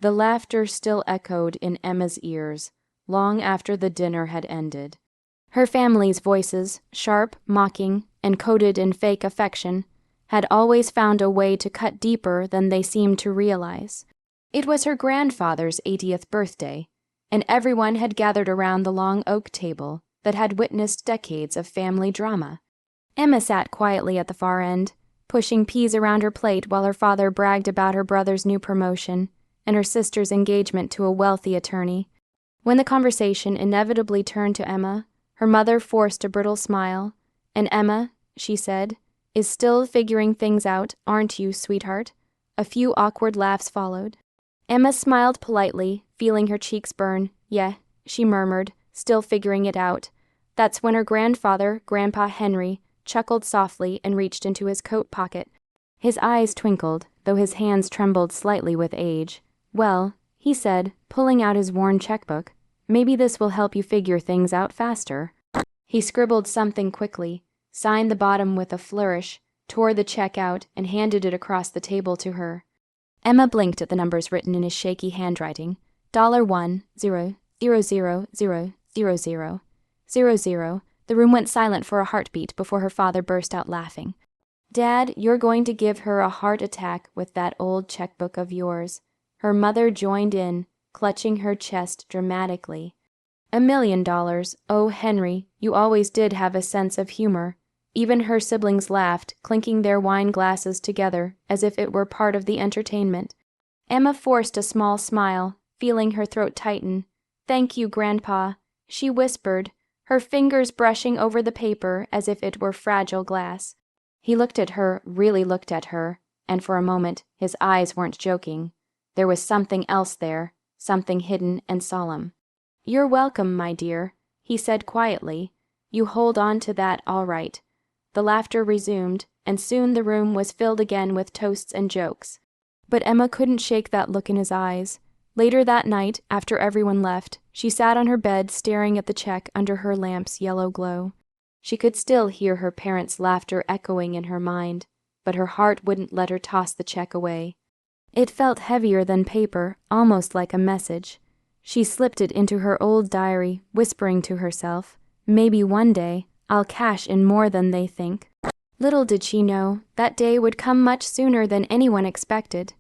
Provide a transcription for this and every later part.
The laughter still echoed in Emma's ears, long after the dinner had ended. Her family's voices, sharp, mocking, and coated in fake affection, had always found a way to cut deeper than they seemed to realize. It was her grandfather's 80th birthday, and everyone had gathered around the long oak table that had witnessed decades of family drama. Emma sat quietly at the far end, pushing peas around her plate while her father bragged about her brother's new promotion and her sister's engagement to a wealthy attorney. When the conversation inevitably turned to Emma, her mother forced a brittle smile, and Emma, she said, is still figuring things out, aren't you, sweetheart? A few awkward laughs followed. Emma smiled politely, feeling her cheeks burn. Yeah, she murmured, still figuring it out. That's when her grandfather, Grandpa Henry, chuckled softly and reached into his coat pocket. His eyes twinkled, though his hands trembled slightly with age. Well, he said, pulling out his worn checkbook, maybe this will help you figure things out faster. He scribbled something quickly, signed the bottom with a flourish, tore the check out, and handed it across the table to her. Emma blinked at the numbers written in his shaky handwriting. $1,000,000,000. The room went silent for a heartbeat before her father burst out laughing. Dad, you're going to give her a heart attack with that old checkbook of yours. Her mother joined in, clutching her chest dramatically. $1 million. Oh, Henry, you always did have a sense of humor. Even her siblings laughed, clinking their wine glasses together as if it were part of the entertainment. Emma forced a small smile, feeling her throat tighten. Thank you, Grandpa, she whispered, her fingers brushing over the paper as if it were fragile glass. He looked at her, really looked at her, and for a moment his eyes weren't joking. There was something else there, something hidden and solemn. You're welcome, my dear, he said quietly. You hold on to that all right. The laughter resumed, and soon the room was filled again with toasts and jokes. But Emma couldn't shake that look in his eyes. Later that night, after everyone left, she sat on her bed staring at the check under her lamp's yellow glow. She could still hear her parents' laughter echoing in her mind, but her heart wouldn't let her toss the check away. It felt heavier than paper, almost like a message. She slipped it into her old diary, whispering to herself, maybe one day I'll cash in more than they think. Little did she know, that day would come much sooner than anyone expected.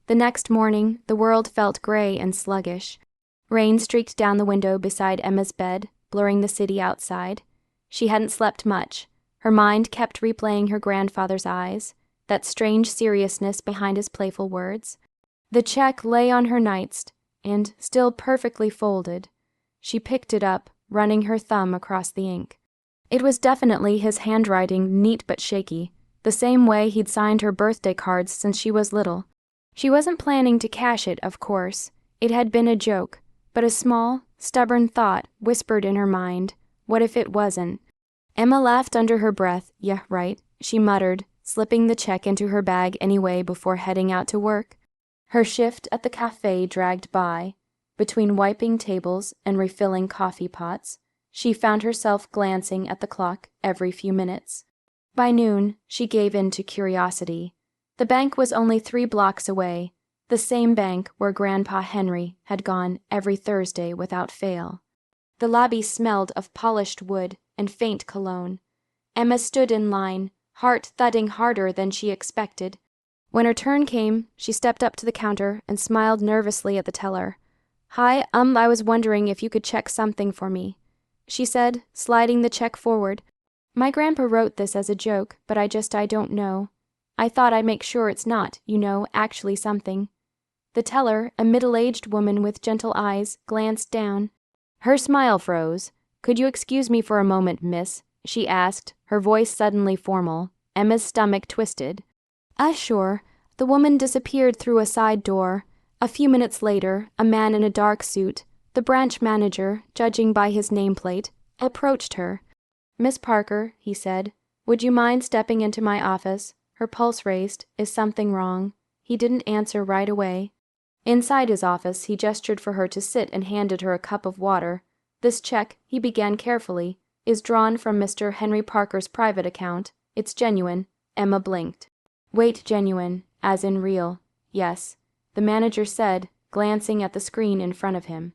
The next morning, the world felt gray and sluggish. Rain streaked down the window beside Emma's bed, blurring the city outside. She hadn't slept much. Her mind kept replaying her grandfather's eyes, that strange seriousness behind his playful words. The check lay on her nightstand, and still perfectly folded. She picked it up, running her thumb across the ink. It was definitely his handwriting, neat but shaky, the same way he'd signed her birthday cards since she was little. She wasn't planning to cash it, of course. It had been a joke, but a small, stubborn thought whispered in her mind, what if it wasn't? Emma laughed under her breath. Yeah, right, she muttered, slipping the check into her bag anyway before heading out to work. Her shift at the cafe dragged by. Between wiping tables and refilling coffee pots, she found herself glancing at the clock every few minutes. By noon, she gave in to curiosity. The bank was only 3 blocks away, the same bank where Grandpa Henry had gone every Thursday without fail. The lobby smelled of polished wood and faint cologne. Emma stood in line, heart thudding harder than she expected. When her turn came, she stepped up to the counter and smiled nervously at the teller. Hi, I was wondering if you could check something for me, she said, sliding the check forward. My grandpa wrote this as a joke, but I don't know. I thought I'd make sure it's not, actually something. The teller, a middle-aged woman with gentle eyes, glanced down. Her smile froze. Could you excuse me for a moment, miss? She asked, her voice suddenly formal. Emma's stomach twisted. Sure. The woman disappeared through a side door. A few minutes later, a man in a dark suit, the branch manager, judging by his nameplate, approached her. Miss Parker, he said, would you mind stepping into my office? Her pulse raced. Is something wrong? He didn't answer right away. Inside his office, he gestured for her to sit and handed her a cup of water. This check, he began carefully, is drawn from Mr. Henry Parker's private account. It's genuine. Emma blinked. Wait, genuine, as in real. Yes, the manager said, glancing at the screen in front of him.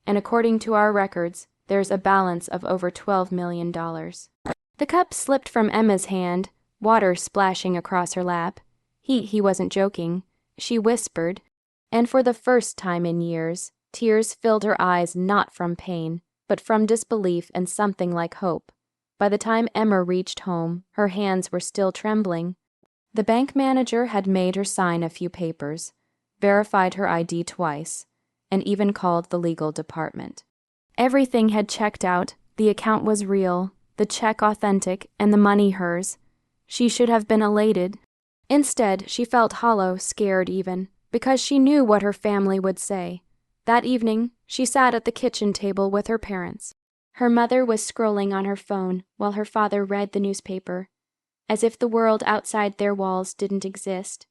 And according to our records, there's a balance of over $12 million. The cup slipped from Emma's hand, water splashing across her lap. He wasn't joking, she whispered, and for the first time in years, tears filled her eyes not from pain, but from disbelief and something like hope. By the time Emma reached home, her hands were still trembling. The bank manager had made her sign a few papers, verified her ID twice, and even called the legal department. Everything had checked out, the account was real, the check authentic, and the money hers. She should have been elated. Instead, she felt hollow, scared even, because she knew what her family would say. That evening, she sat at the kitchen table with her parents. Her mother was scrolling on her phone while her father read the newspaper, as if the world outside their walls didn't exist.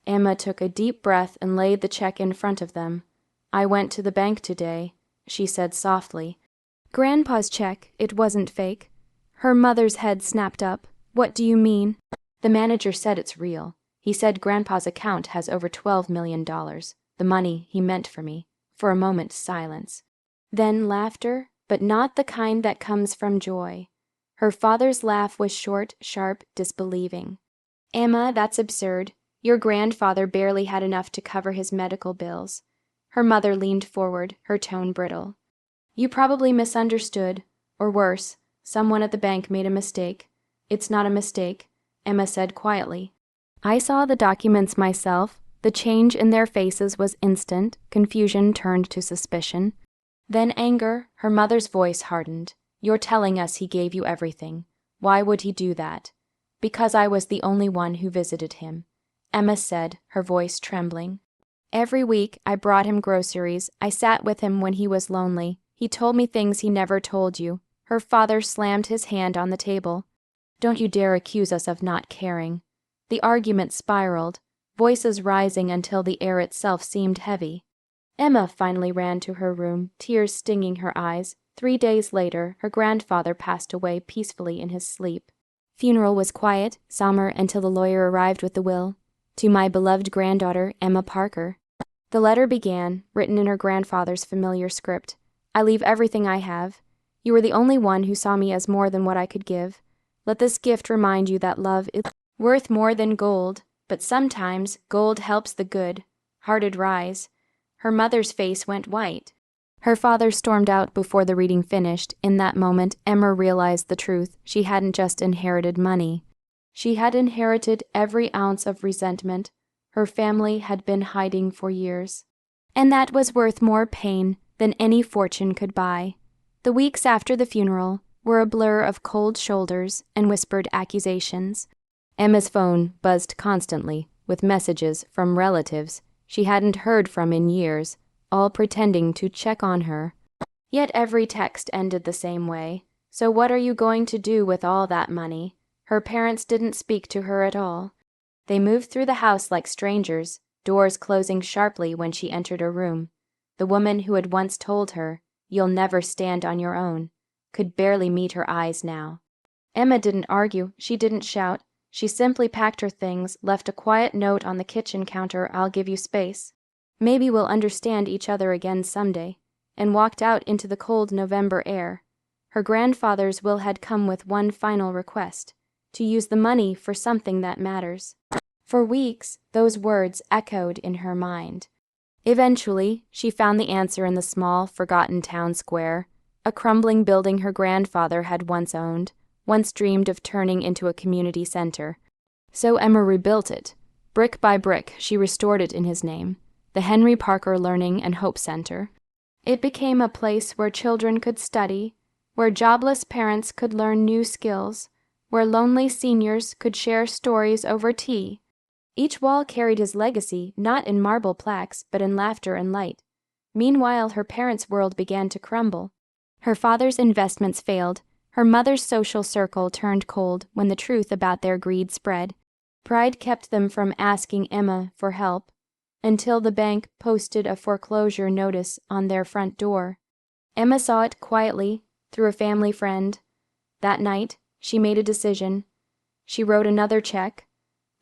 Emma took a deep breath and laid the check in front of them. "I went to the bank today," she said softly. "Grandpa's check, it wasn't fake." Her mother's head snapped up. "What do you mean?" "The manager said it's real. He said Grandpa's account has over $12 million, the money he meant for me." For a moment, silence. Then laughter, but not the kind that comes from joy. Her father's laugh was short, sharp, disbelieving. "Emma, that's absurd. Your grandfather barely had enough to cover his medical bills." Her mother leaned forward, her tone brittle. "You probably misunderstood, or worse, someone at the bank made a mistake." "It's not a mistake," Emma said quietly. "I saw the documents myself." The change in their faces was instant. Confusion turned to suspicion. Then anger. Her mother's voice hardened. "You're telling us he gave you everything. Why would he do that?" "Because I was the only one who visited him," Emma said, her voice trembling. "Every week I brought him groceries. I sat with him when he was lonely. He told me things he never told you." Her father slammed his hand on the table. "Don't you dare accuse us of not caring." The argument spiraled, voices rising until the air itself seemed heavy. Emma finally ran to her room, tears stinging her eyes. 3 days later, her grandfather passed away peacefully in his sleep. Funeral was quiet, somber until the lawyer arrived with the will. "To my beloved granddaughter, Emma Parker." The letter began, written in her grandfather's familiar script. "I leave everything I have. You were the only one who saw me as more than what I could give. Let this gift remind you that love is worth more than gold, but sometimes gold helps the good-hearted rise." Her mother's face went white. Her father stormed out before the reading finished. In that moment, Emma realized the truth. She hadn't just inherited money. She had inherited every ounce of resentment her family had been hiding for years. And that was worth more pain than any fortune could buy. The weeks after the funeral were a blur of cold shoulders and whispered accusations. Emma's phone buzzed constantly with messages from relatives she hadn't heard from in years, all pretending to check on her. Yet every text ended the same way. "So what are you going to do with all that money?" Her parents didn't speak to her at all. They moved through the house like strangers, doors closing sharply when she entered a room. The woman who had once told her, "You'll never stand on your own," could barely meet her eyes now. Emma didn't argue, she didn't shout. She simply packed her things, left a quiet note on the kitchen counter, "I'll give you space. Maybe we'll understand each other again someday," and walked out into the cold November air. Her grandfather's will had come with one final request: to use the money for something that matters. For weeks, those words echoed in her mind. Eventually, she found the answer in the small, forgotten town square, a crumbling building her grandfather had once owned, once dreamed of turning into a community center. So Emma rebuilt it. Brick by brick, she restored it in his name, the Henry Parker Learning and Hope Center. It became a place where children could study, where jobless parents could learn new skills, where lonely seniors could share stories over tea. Each wall carried his legacy, not in marble plaques, but in laughter and light. Meanwhile, her parents' world began to crumble. Her father's investments failed. Her mother's social circle turned cold when the truth about their greed spread. Pride kept them from asking Emma for help, until the bank posted a foreclosure notice on their front door. Emma saw it quietly, through a family friend. That night, she made a decision. She wrote another check,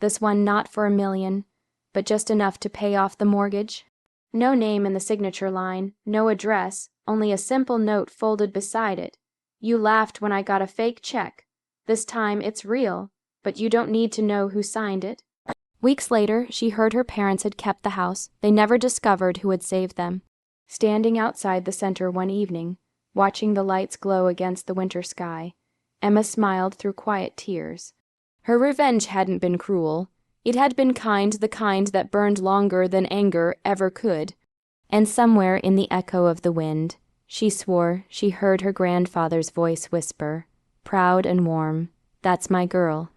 this one not for $1 million, but just enough to pay off the mortgage. No name in the signature line, no address, only a simple note folded beside it. You laughed when I got a fake check. This time it's real, but you don't need to know who signed it. Weeks later, she heard her parents had kept the house. They never discovered who had saved them. Standing outside the center one evening, watching the lights glow against the winter sky, Emma smiled through quiet tears. Her revenge hadn't been cruel. It had been kind, the kind that burned longer than anger ever could. And somewhere in the echo of the wind, she swore she heard her grandfather's voice whisper, proud and warm, "That's my girl."